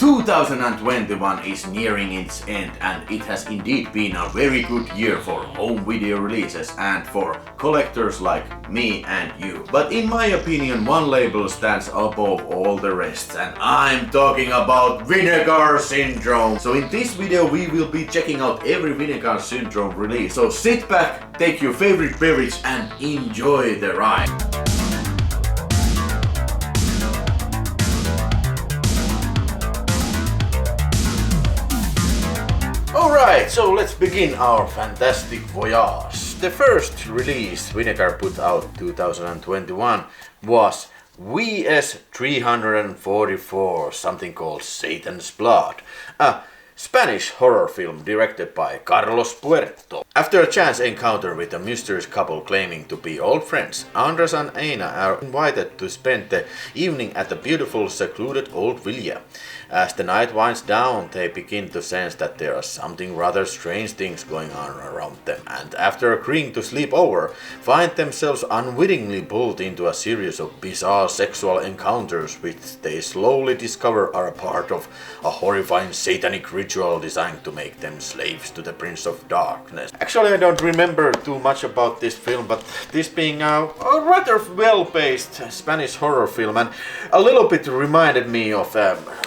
2021 is nearing its end, and it has indeed been a very good year for home video releases and for collectors like me and you. But in my opinion, one label stands above all the rest, and I'm talking about Vinegar Syndrome. So in this video we will be checking out every Vinegar Syndrome release. So sit back, take your favorite beverage and enjoy the ride. Alright, so let's begin our fantastic voyage. The first release Vinegar put out 2021 was VS344, something called Satan's Blood, a Spanish horror film directed by Carlos Puerto. After a chance encounter with a mysterious couple claiming to be old friends, Andres and Aina are invited to spend the evening at a beautiful secluded old villa. As the night winds down, they begin to sense that there are something rather strange things going on around them, and after agreeing to sleep over, find themselves unwittingly pulled into a series of bizarre sexual encounters which they slowly discover are a part of a horrifying satanic ritual designed to make them slaves to the Prince of Darkness. Actually, I don't remember too much about this film, but this being a rather well-paced Spanish horror film, and a little bit reminded me of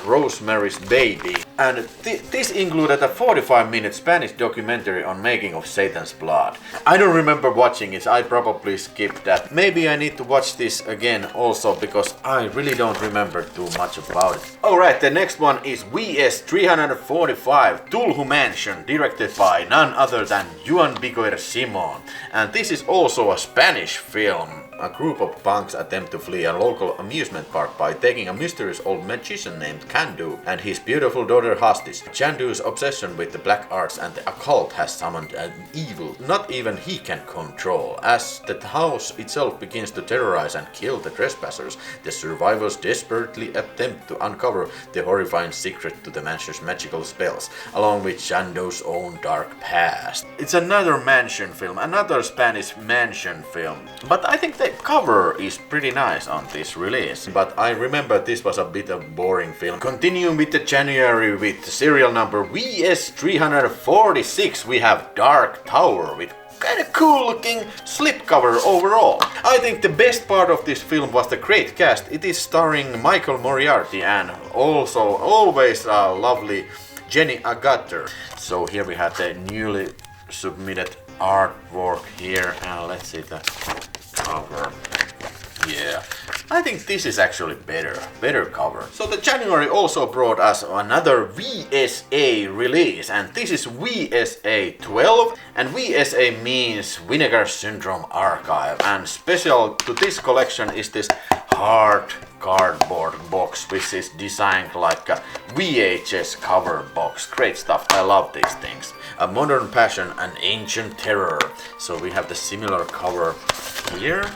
Rosemary's Baby. And this included a 45-minute Spanish documentary on making of Satan's Blood. I don't remember watching it, I probably skipped that. Maybe I need to watch this again also, because I really don't remember too much about it. Alright, the next one is VS345 Tulhu Mansion, directed by none other than Juan Biguer Simon. And this is also a Spanish film. A group of punks attempt to flee a local amusement park by taking a mysterious old magician named Chandu and his beautiful daughter hostage. Chandu's obsession with the black arts and the occult has summoned an evil not even he can control. As the house itself begins to terrorize and kill the trespassers, the survivors desperately attempt to uncover the horrifying secret to the mansion's magical spells, along with Chandu's own dark past. It's another mansion film, another Spanish mansion film, but I think the cover is pretty nice on this release, but I remember this was a bit of boring film. Continuing with the January with serial number VS346, we have Dark Tower with kind of cool looking slipcover overall. I think the best part of this film was the great cast. It is starring Michael Moriarty and also always a lovely Jenny Agutter. So here we have the newly submitted artwork here, and let's see the cover. Yeah, I think this is actually better cover. So the January also brought us another VSA release, and this is VSA 12, and VSA means Vinegar Syndrome Archive, and special to this collection is this hard cardboard box which is designed like a VHS cover box. Great stuff, I love these things. A modern passion, an ancient terror. So we have the similar cover here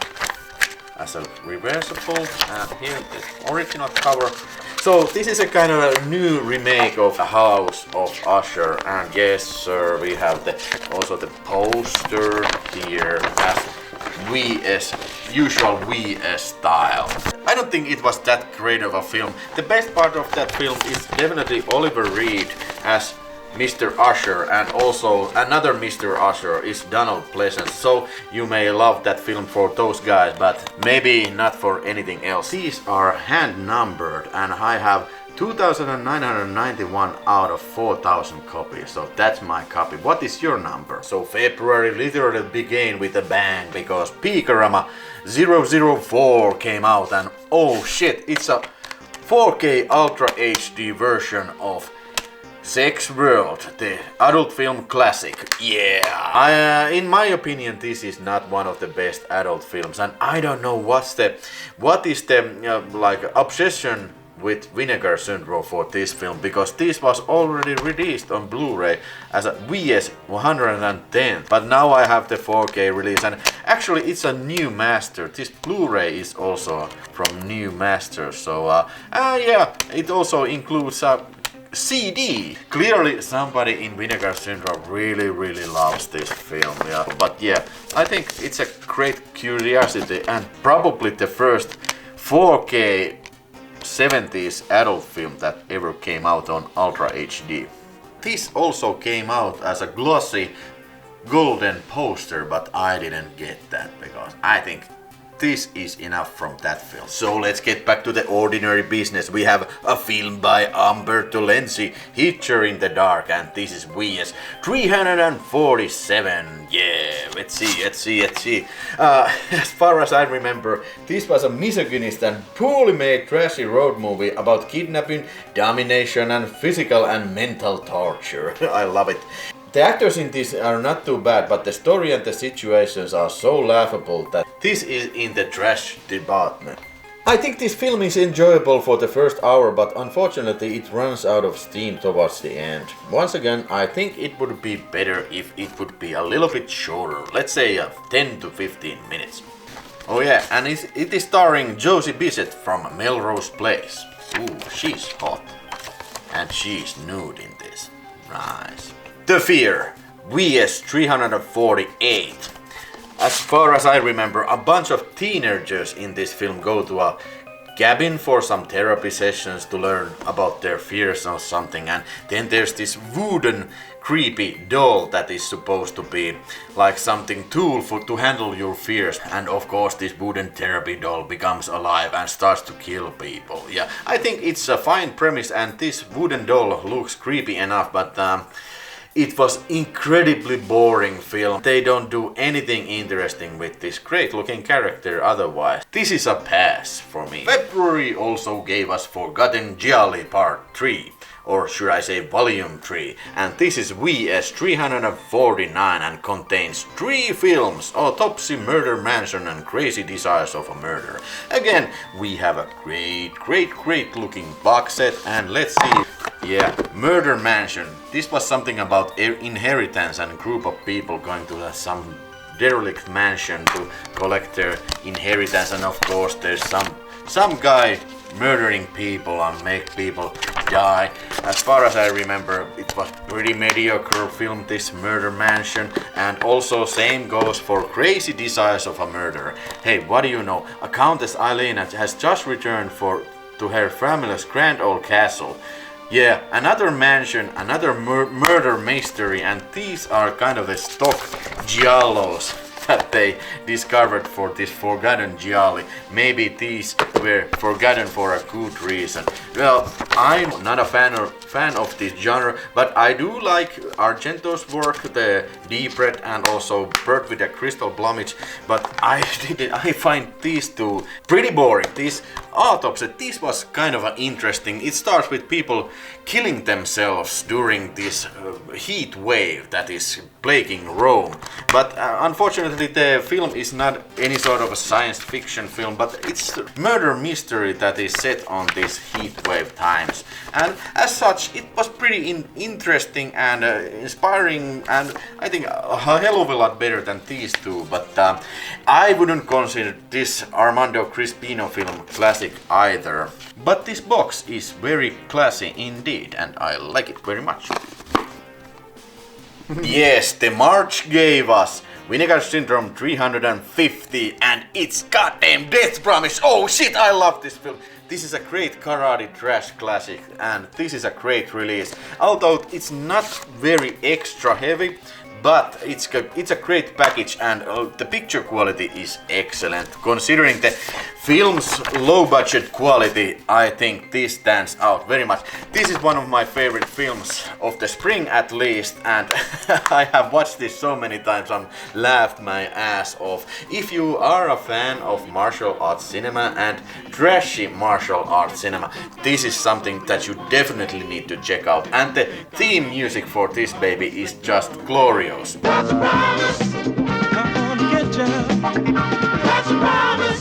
as a reversible, and here the original cover. So this is a kind of a new remake of the House of Usher, and yes sir, we have also the poster here as VS, usual VS style. I don't think it was that great of a film. The best part of that film is definitely Oliver Reed as Mr. Usher, and also another Mr. Usher is Donald Pleasence. So you may love that film for those guys, but maybe not for anything else. These are hand numbered, and I have 2,991 out of 4,000 copies, so that's my copy. What is your number? So February literally began with a bang, because Peekarama 004 came out, and oh shit, it's a 4K Ultra HD version of Sex World, the adult film classic. Yeah, in my opinion, this is not one of the best adult films, and I don't know what is the like obsession with Vinegar Syndrome for this film, because this was already released on Blu-ray as a VS 110, but now I have the 4K release, and actually it's a new master. This Blu-ray is also from new master, so yeah, it also includes a CD. Clearly somebody in Vinegar Syndrome really loves this film, yeah. But yeah, I think it's a great curiosity and probably the first 4K 70s adult film that ever came out on Ultra HD. This also came out as a glossy golden poster, but I didn't get that because I think this is enough from that film. So let's get back to the ordinary business. We have a film by Umberto Lenzi, Hitcher in the Dark, and this is VS 347. Yeah, let's see. As far as I remember, this was a misogynist and poorly made trashy road movie about kidnapping, domination, and physical and mental torture. I love it. The actors in this are not too bad, but the story and the situations are so laughable that this is in the trash department. I think this film is enjoyable for the first hour, but unfortunately it runs out of steam towards the end. Once again, I think it would be better if it would be a little bit shorter, let's say 10 to 15 minutes. Oh yeah, and it is starring Josie Bissett from Melrose Place. Ooh, she's hot. And she's nude in this. Nice. The Fear, VS 348. As far as I remember, a bunch of teenagers in this film go to a cabin for some therapy sessions to learn about their fears or something, and then there's this wooden creepy doll that is supposed to be like something tool to handle your fears, and of course this wooden therapy doll becomes alive and starts to kill people. Yeah, I think it's a fine premise and this wooden doll looks creepy enough, but it was incredibly boring film. They don't do anything interesting with this great looking character otherwise. This is a pass for me. February also gave us Forgotten Gialli Part 3. Or should I say Volume 3. And this is VS 349 and contains 3 films: Autopsy, Murder Mansion and Crazy Desires of a Murder. Again, we have a great looking box set, and let's see. Yeah, Murder Mansion. This was something about inheritance and a group of people going to some derelict mansion to collect their inheritance, and of course there's some guy murdering people and make people die. As far as I remember, it was pretty mediocre film, this Murder Mansion, and also same goes for Crazy Desires of a Murder. Hey, what do you know? A Countess Elena has just returned to her family's grand old castle. Yeah, another mansion, another murder mystery, and these are kind of the stock giallos that they discovered for this Forgotten Gialli. Maybe these were forgotten for a good reason. Well, I'm not a fan of this genre, but I do like Argento's work, the Deep Red and also Bird with a Crystal Plumage, but I find these two pretty boring. This Autopsy, this was kind of interesting. It starts with people killing themselves during this heat wave that is plaguing Rome. But unfortunately the film is not any sort of a science fiction film, but it's a murder mystery that is set on these heat wave times. And as such, it was pretty interesting and inspiring, and I think a hell of a lot better than these two. But I wouldn't consider this Armando Crispino film classic either. But this box is very classy indeed, and I like it very much. Yes, the March gave us Vinegar Syndrome 350 and its goddamn Death Promise. Oh shit, I love this film. This is a great karate trash classic, and this is a great release. Although it's not very extra heavy, but it's a great package, and the picture quality is excellent. Considering the film's low budget quality, I think this stands out very much. This is one of my favorite films of the spring at least, and I have watched this so many times and laughed my ass off. If you are a fan of martial arts cinema and trashy martial arts cinema, this is something that you definitely need to check out. And the theme music for this baby is just glorious. That's a promise. I'm gonna get you. That's a promise.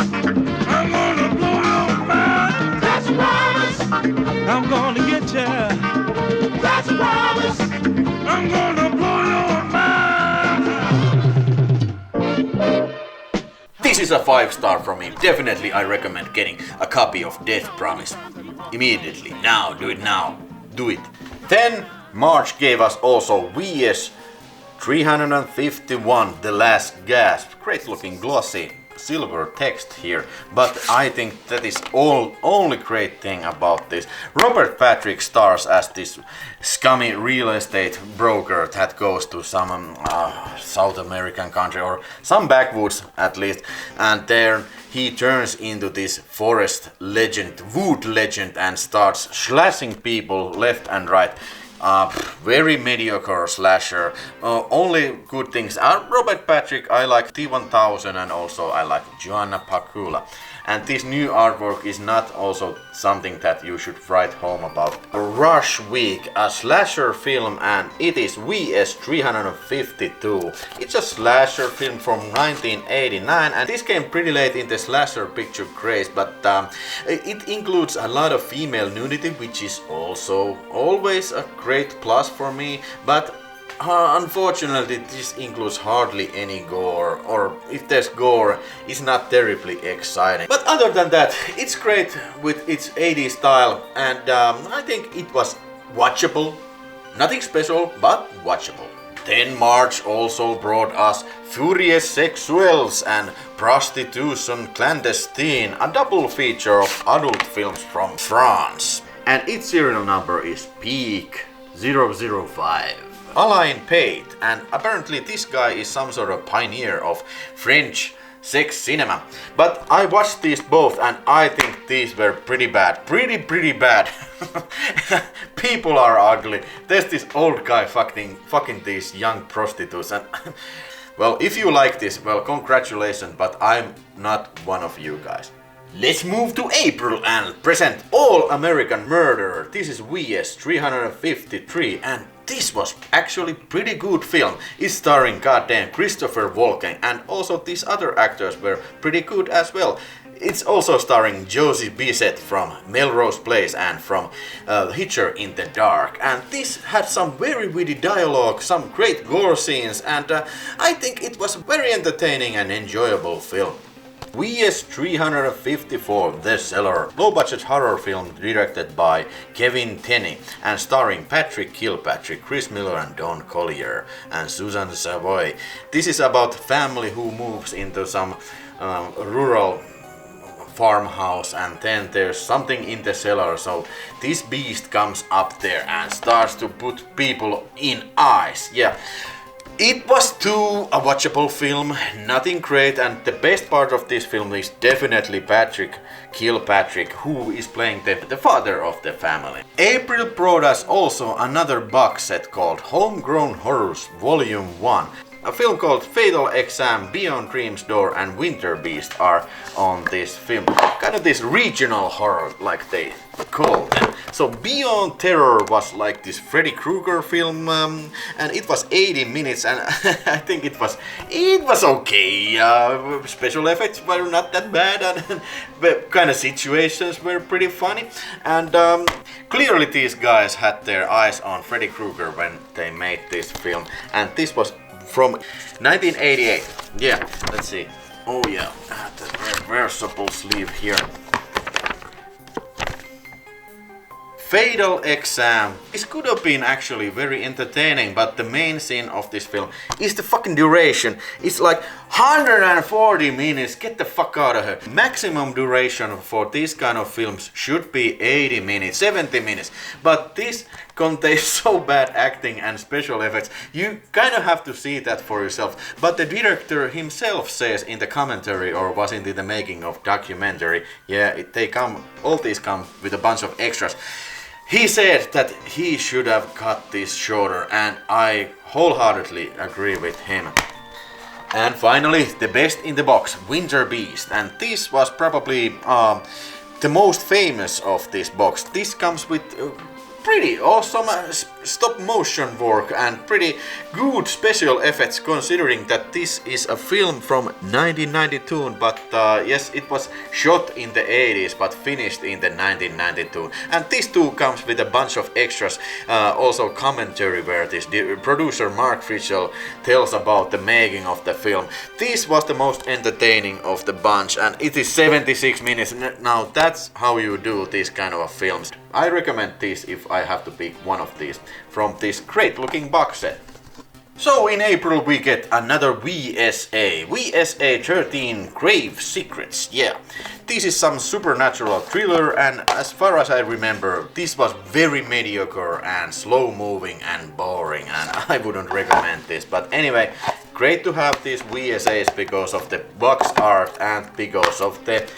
I'm gonna blow your mind. That's a promise. I'm gonna get you. That's a promise. I'm gonna blow your mind. This is a 5-star from me. Definitely I recommend getting a copy of Death Promise immediately. Now, do it now. Do it. Then March gave us also VS 351, The Last Gasp. Great looking glossy silver text here, but I think that is only great thing about this. Robert Patrick stars as this scummy real estate broker that goes to some South American country or some backwoods at least, and there he turns into this forest legend, wood legend, and starts slashing people left and right. Very mediocre slasher. Only good things are Robert Patrick. I like T-1000 and also I like Joanna Pakula. And this new artwork is not also something that you should write home about. Rush Week, a slasher film, and it is VS352. It's a slasher film from 1989, and this came pretty late in the slasher picture craze, but it includes a lot of female nudity, which is also always a great plus for me, but unfortunately this includes hardly any gore, or if there's gore, it's not terribly exciting. But other than that, it's great with its 80s style, and I think it was watchable. Nothing special, but watchable. Then March also brought us Furious Sexuels and Prostitution Clandestine, a double feature of adult films from France. And its serial number is Peak 005. Alain Pate, and apparently this guy is some sort of pioneer of French sex cinema. But I watched these both and I think these were pretty bad. Pretty bad. People are ugly. There's this old guy fucking these young prostitutes, and well, if you like this, well, congratulations, but I'm not one of you guys. Let's move to April and present All American Murder. This is VS353, and this was actually pretty good film. It's starring goddamn Christopher Walken, and also these other actors were pretty good as well. It's also starring Josie Bissett from Melrose Place and from Hitcher in the Dark. And this had some very witty dialogue, some great gore scenes, and I think it was a very entertaining and enjoyable film. VS354, The Cellar, low-budget horror film directed by Kevin Tenney and starring Patrick Kilpatrick, Chris Miller and Don Collier and Susan Savoy. This is about family who moves into some rural farmhouse, and then there's something in the cellar, so this beast comes up there and starts to put people in ice. Yeah. It was too a watchable film, nothing great, and the best part of this film is definitely Patrick Kilpatrick, who is playing the father of the family. April brought us also another box set called Homegrown Horrors Volume 1. A film called Fatal Exam, Beyond Dream's Door and Winter Beast are on this film. Kind of this regional horror, like they call them. So Beyond Terror was like this Freddy Krueger film, and it was 80 minutes, and I think it was okay. Special effects were not that bad, and the kind of situations were pretty funny. And clearly these guys had their eyes on Freddy Krueger when they made this film, and this was from 1988. Yeah, let's see. Oh yeah, the reversible sleeve here. Fatal Exam. This could have been actually very entertaining, but the main scene of this film is the fucking duration. It's like 140 minutes. Get the fuck out of here. Maximum duration for these kind of films should be 80 minutes, 70 minutes. But this contains so bad acting and special effects. You kind of have to see that for yourself. But the director himself says in the commentary, or was it in the making of documentary, yeah, all these come with a bunch of extras. He said that he should have cut this shorter, and I wholeheartedly agree with him. And finally, the best in the box, Winter Beast, and this was probably the most famous of this box. This comes with pretty awesome stop motion work and pretty good special effects, considering that this is a film from 1992, but yes, it was shot in the 80s but finished in the 1992. And this too comes with a bunch of extras, also commentary where this producer Mark Fritchell tells about the making of the film. This was the most entertaining of the bunch, and it is 76 minutes. Now that's how you do these kind of films. I recommend this if I have to pick one of these from this great looking box set. So in April we get another VSA, VSA 13 Grave Secrets, yeah. This is some supernatural thriller, and as far as I remember, this was very mediocre and slow moving and boring, and I wouldn't recommend this. But anyway, great to have these VSAs because of the box art and because of the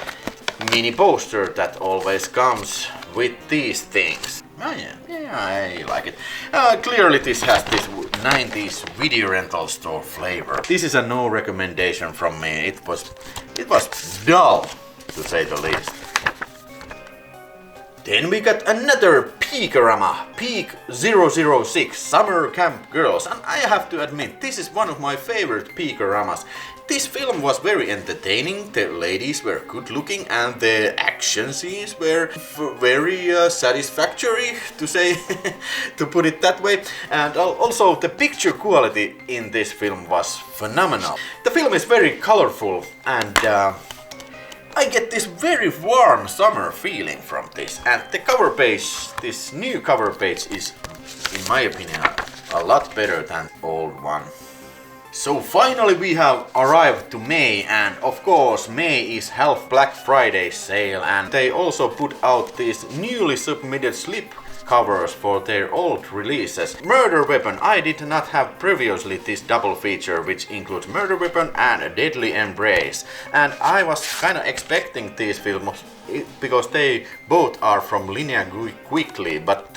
mini poster that always comes with these things. Oh yeah, I like it. Clearly this has this 90s video rental store flavor. This is a no recommendation from me. It was dull, to say the least. Then we got another Peekarama, Peak 006, Summer Camp Girls, and I have to admit, this is one of my favorite Peekaramas. This film was very entertaining, the ladies were good looking, and the action scenes were very satisfactory, to say, to put it that way. And also the picture quality in this film was phenomenal. The film is very colorful, and I get this very warm summer feeling from this. And the cover page, this new cover page is, in my opinion, a lot better than the old one. So finally we have arrived to May, and of course May is half Black Friday sale, and they also put out these newly submitted slip covers for their old releases. Murder Weapon, I did not have previously this double feature which includes Murder Weapon and A Deadly Embrace, and I was kinda expecting these films because they both are from Linnea Quigley, but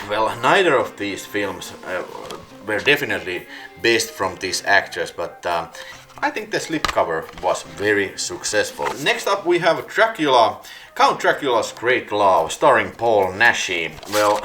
well, neither of these films were definitely based from these actors, but I think the slipcover was very successful. Next up we have Dracula, Count Dracula's Great Love, starring Paul Naschy. Well,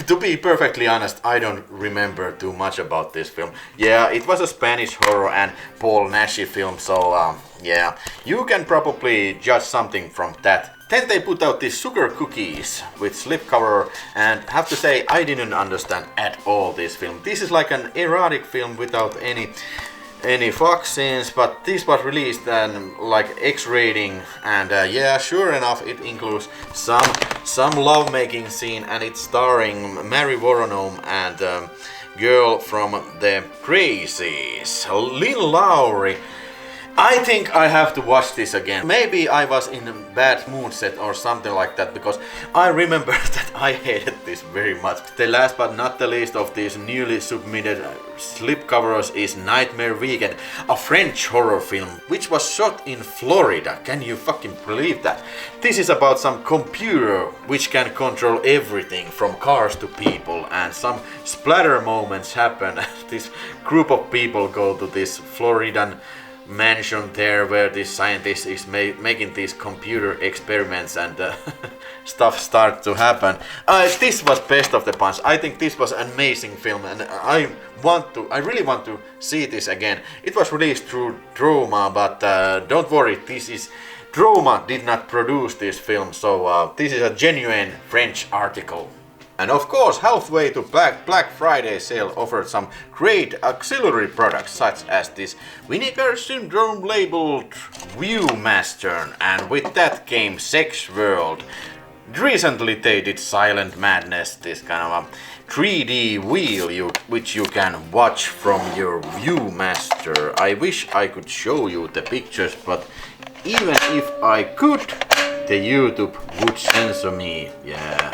to be perfectly honest, I don't remember too much about this film. Yeah, it was a Spanish horror and Paul Naschy film, so yeah, you can probably judge something from that. Then they put out these sugar cookies with slipcover, and have to say I didn't understand at all this film. This is like an erotic film without any fuck scenes, but this was released and like X rating, and yeah, sure enough, it includes some lovemaking scene, and it's starring Mary Woronome and girl from the Crazies, Lynn Lowry. I think I have to watch this again. Maybe I was in a bad mood set or something like that, because I remember that I hated this very much. The last but not the least of these newly submitted slipcovers is Nightmare Weekend, a French horror film which was shot in Florida. Can you fucking believe that? This is about some computer which can control everything from cars to people, and some splatter moments happen. This group of people go to this Floridan mansion there where this scientist is making these computer experiments, and stuff starts to happen. This was best of the bunch. I think this was an amazing film, and I really want to see this again. It was released through Troma, but don't worry, Troma did not produce this film, so this is a genuine French article. And of course, halfway to Black Friday sale offered some great auxiliary products, such as this Vinegar Syndrome labeled Viewmaster, and with that came Sex World. Recently they did Silent Madness, this kind of a 3D wheel which you can watch from your Viewmaster. I wish I could show you the pictures, but even if I could, the YouTube would censor me, yeah.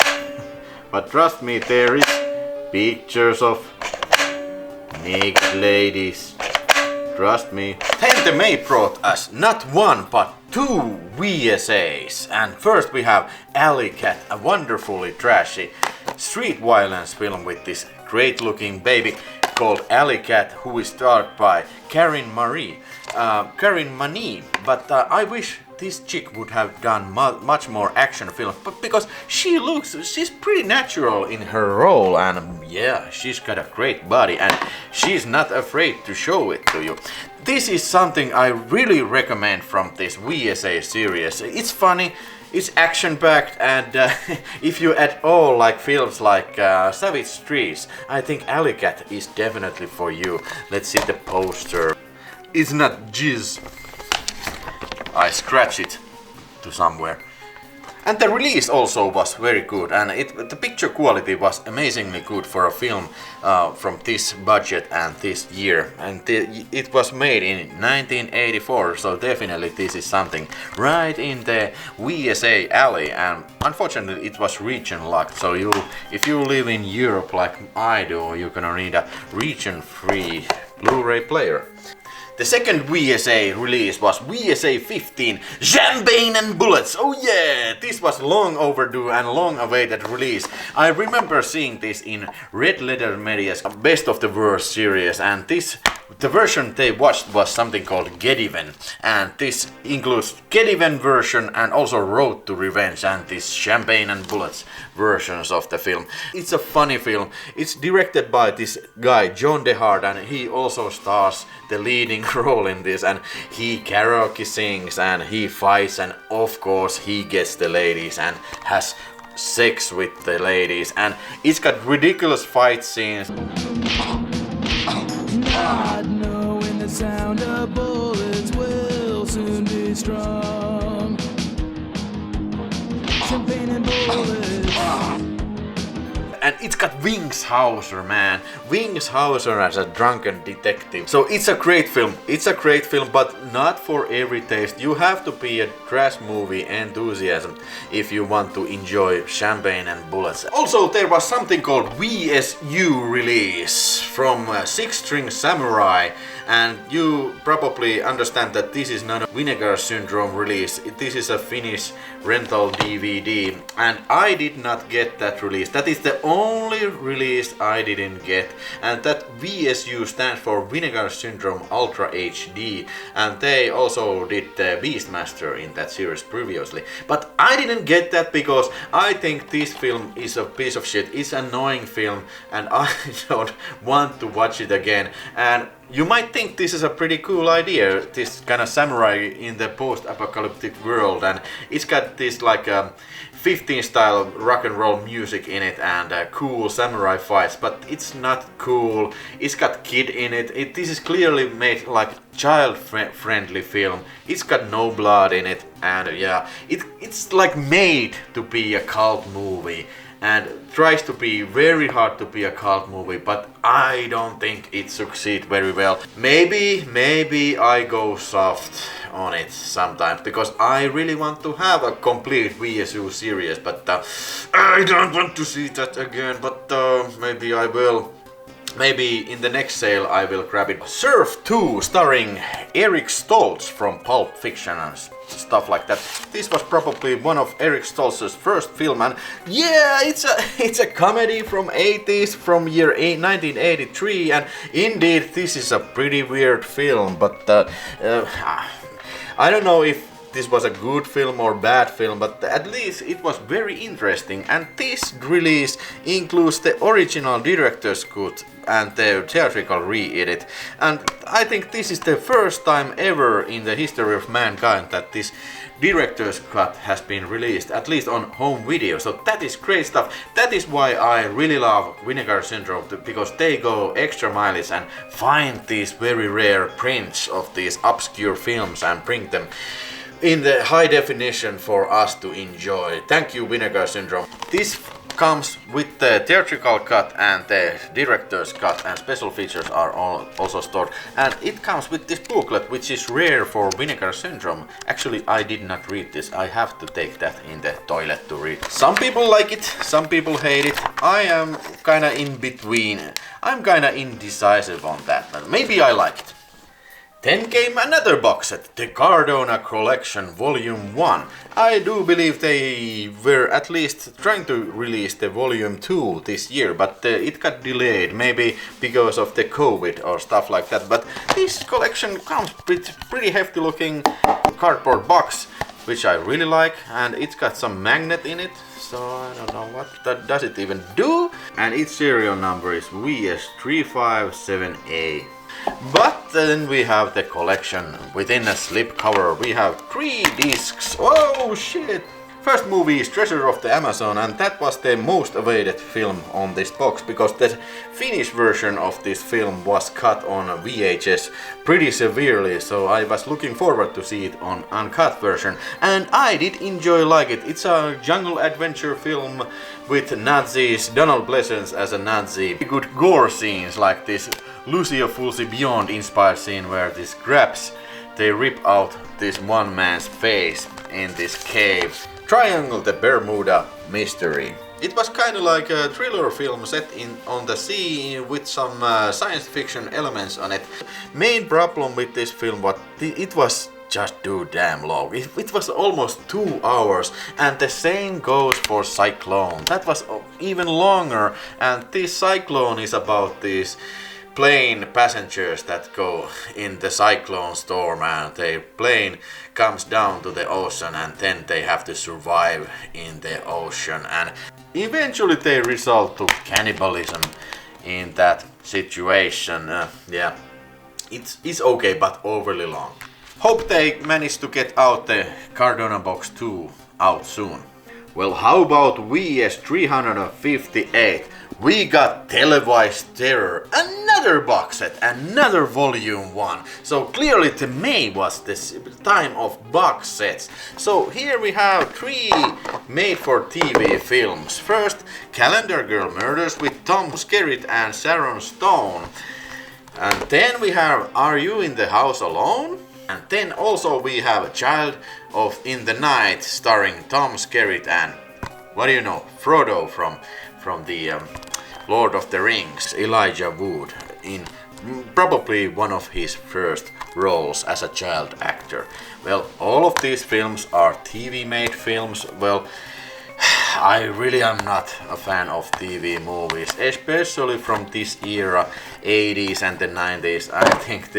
But trust me, there is pictures of naked ladies. Trust me. Then the May brought us not one but two VSAs. And first we have Alley Cat, a wonderfully trashy street violence film with this great looking baby called Alley Cat, who is starred by Karen Mani. But I wish this chick would have done much more action film, but because she's pretty natural in her role, and yeah, she's got a great body and she's not afraid to show it to you. This is something I really recommend from this VSA series. It's funny, it's action-packed, and if you at all like films like Savage Streets, I think Alley Cat is definitely for you. Let's see the poster. It's not jizz. I scratch it to somewhere. And the release also was very good, and the picture quality was amazingly good for a film from this budget and this year. And it was made in 1984, so definitely this is something right in the VSA alley. And unfortunately, it was region locked. So if you live in Europe like I do, you're gonna need a region-free Blu-ray player. The second VSA release was VSA 15, Champagne and Bullets. Oh yeah, this was long overdue and long awaited release. I remember seeing this in Red Letter Media's Best of the Worst series, and the version they watched was something called Get Even, and this includes Get Even version and also Road to Revenge and this Champagne and Bullets versions of the film. It's a funny film. It's directed by this guy John DeHart, and he also stars the leading role in this, and he karaoke sings and he fights, and of course he gets the ladies and has sex with the ladies, and it's got ridiculous fight scenes. Not knowing the sound of bullets will soon be strong. Champagne and bullets. And it's got Wings Hauser, man. Wings Hauser as a drunken detective. So it's a great film. It's a great film, but not for every taste. You have to be a trash movie enthusiast if you want to enjoy Champagne and Bullets. Also, there was something called VSU release from Six String Samurai. And you probably understand that this is not a Vinegar Syndrome release. This is a Finnish rental DVD. And I did not get that release. That is the only release I didn't get. And that VSU stands for Vinegar Syndrome Ultra HD. And they also did the Beastmaster in that series previously. But I didn't get that because I think this film is a piece of shit. It's an annoying film and I don't want to watch it again. And you might think this is a pretty cool idea, this kind of samurai in the post-apocalyptic world, and it's got this like 15 style rock and roll music in it and cool samurai fights, but it's not cool. It's got kid in it. This is clearly made like child-friendly film. It's got no blood in it, and yeah, it's like made to be a cult movie. And tries to be very hard to be a cult movie, but I don't think it succeeds very well. Maybe I go soft on it sometimes because I really want to have a complete VSU series, but I don't want to see that again, but maybe I will. Maybe in the next sale I will grab it. Surf 2 starring Eric Stoltz from Pulp Fiction and stuff like that. This was probably one of Eric Stoltz's first film, and yeah, it's a comedy from 80s, from year 1983, and indeed this is a pretty weird film, but I don't know if this was a good film or bad film, but at least it was very interesting, and this release includes the original director's cut and the theatrical re-edit, and I think this is the first time ever in the history of mankind that this director's cut has been released, at least on home video, so that is great stuff. That is why I really love Vinegar Syndrome, because they go extra mileage and find these very rare prints of these obscure films and bring them in the high definition for us to enjoy. Thank you, Vinegar Syndrome. This comes with the theatrical cut and the director's cut, and special features are also stored. And it comes with this booklet, which is rare for Vinegar Syndrome. Actually, I did not read this. I have to take that in the toilet to read. Some people like it, some people hate it. I am kinda in between. I'm kinda indecisive on that, but maybe I like it. Then came another box set, the Cardona Collection Volume 1. I do believe they were at least trying to release the Volume 2 this year, but it got delayed, maybe because of the COVID or stuff like that. But this collection comes with pretty hefty looking cardboard box, which I really like, and it's got some magnet in it, so I don't know what that does it even do. And its serial number is VS357A. But then we have the collection within a slipcover. We have 3 discs. Oh shit! First movie is Treasure of the Amazon, and that was the most awaited film on this box because the Finnish version of this film was cut on VHS pretty severely, so I was looking forward to see it on uncut version, and I did enjoy like it. It's a jungle adventure film with Nazis, Donald Pleasence as a Nazi, good gore scenes like this Lucio Fulci Beyond inspired scene where these crabs they rip out this one man's face in this cave. Triangle, the Bermuda Mystery. It was kind of like a thriller film set on the sea with some science fiction elements on it. Main problem with this film was it was just too damn long. It was almost 2 hours, and the same goes for Cyclone. That was even longer, and this Cyclone is about these plane passengers that go in the cyclone storm, and their plane comes down to the ocean, and then they have to survive in the ocean, and eventually they result to cannibalism in that situation. Yeah, it's okay, but overly long. Hope they manage to get out the Cardona box 2 out soon. Well, how about VS358? We got Televised Terror, another box set, another volume 1. So clearly the May was the time of box sets. So here we have 3 made for TV films. First, Calendar Girl Murders with Tom Skerritt and Sharon Stone. And then we have Are You in the House Alone? And then also we have Child of in the Night starring Tom Skerritt and, what do you know, Frodo from the Lord of the Rings, Elijah Wood, in probably one of his first roles as a child actor. Well, all of these films are TV made films. Well, I really am not a fan of TV movies, especially from this era, 80s and the 90s. I think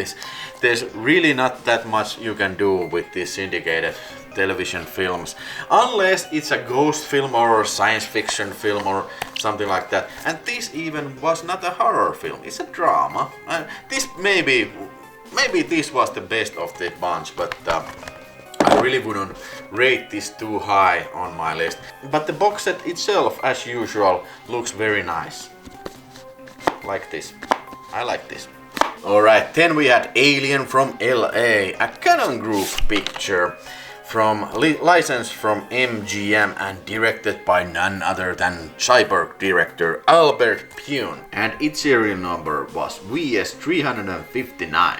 there's really not that much you can do with these syndicated television films, unless it's a ghost film or a science fiction film or something like that. And this even was not a horror film, it's a drama. This maybe this was the best of the bunch, but I really wouldn't rate this too high on my list. But the box set itself, as usual, looks very nice. Like this. I like this. Alright, then we had Alien from LA, a Canon Group picture from licensed from MGM and directed by none other than Cyborg director Albert Pyun, and its serial number was VS359.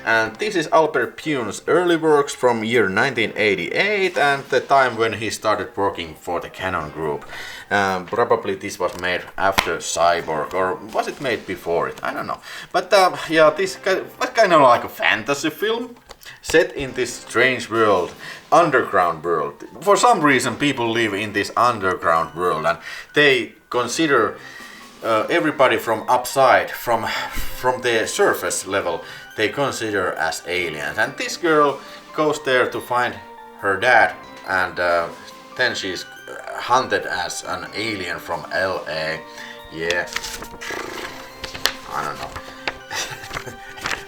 And this is Albert Pyun's early works from year 1988 and the time when he started working for the Canon Group. Probably this was made after Cyborg, or was it made before it? I don't know. But yeah, this was kind of like a fantasy film set in this strange world, underground world. For some reason people live in this underground world and they consider everybody from upside, from the surface level, they consider as aliens. And this girl goes there to find her dad, and then she's hunted as an alien from LA. Yeah, I don't know.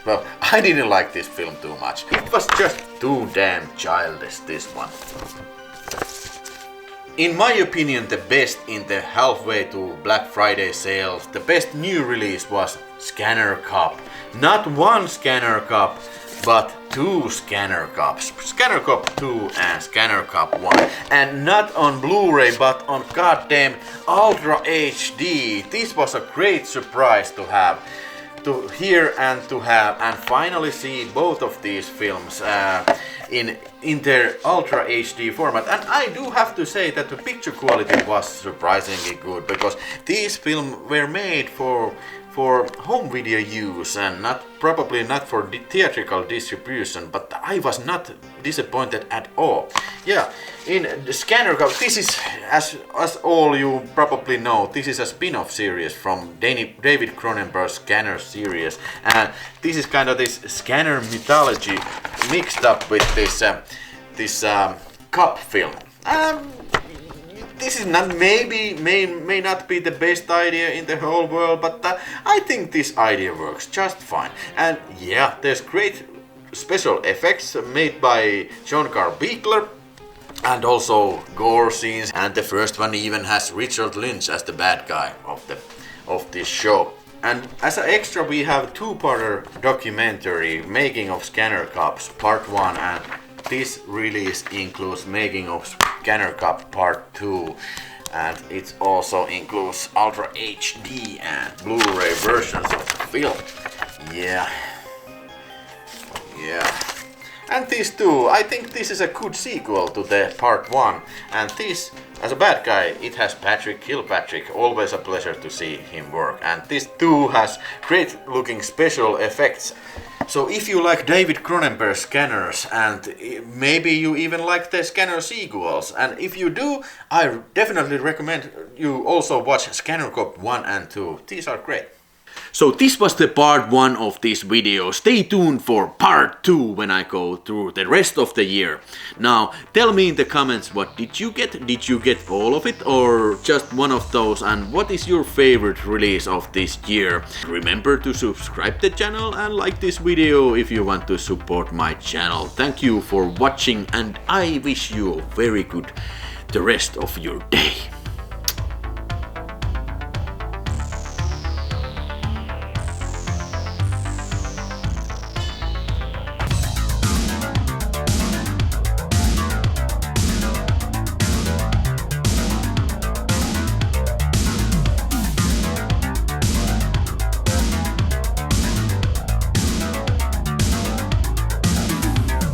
Well, I didn't like this film too much. It was just too damn childish, this one. In my opinion, the best in the halfway to Black Friday sales, the best new release was Scanner Cop. Not one Scanner Cop, but 2 Scanner Cops. Scanner Cop 2 and Scanner Cop 1. And not on Blu-ray, but on goddamn Ultra HD. This was a great surprise to have, to hear and to have, and finally see both of these films in their Ultra HD format. And I do have to say that the picture quality was surprisingly good, because these films were made for home video use and probably not for theatrical distribution, but I was not disappointed at all. Yeah, in the Scanner Cop, this is, as all you probably know, this is a spin-off series from David Cronenberg's Scanner series, and this is kind of this Scanner mythology mixed up with this cop film. This is not may not be the best idea in the whole world, but I think this idea works just fine. And yeah, there's great special effects made by John Carl Buechler. and also gore scenes, and the first one even has Richard Lynch as the bad guy of this show. And as an extra we have two-parter documentary, Making of Scanner Cops Part 1, and this release includes Making of Scanner Cop Part 2, and it also includes Ultra HD and Blu-ray versions of the film. Yeah. And these two, I think this is a good sequel to the Part 1. And this, as a bad guy, it has Patrick Kilpatrick. Always a pleasure to see him work. And this too has great looking special effects. So if you like David Cronenberg's Scanners, and maybe you even like the Scanner sequels, and if you do, I definitely recommend you also watch Scanner Cop 1 and 2. These are great. So this was the part 1 of this video. Stay tuned for part 2 when I go through the rest of the year. Now tell me in the comments, what did you get? Did you get all of it or just one of those? And what is your favorite release of this year? Remember to subscribe the channel and like this video if you want to support my channel. Thank you for watching, and I wish you a very good the rest of your day.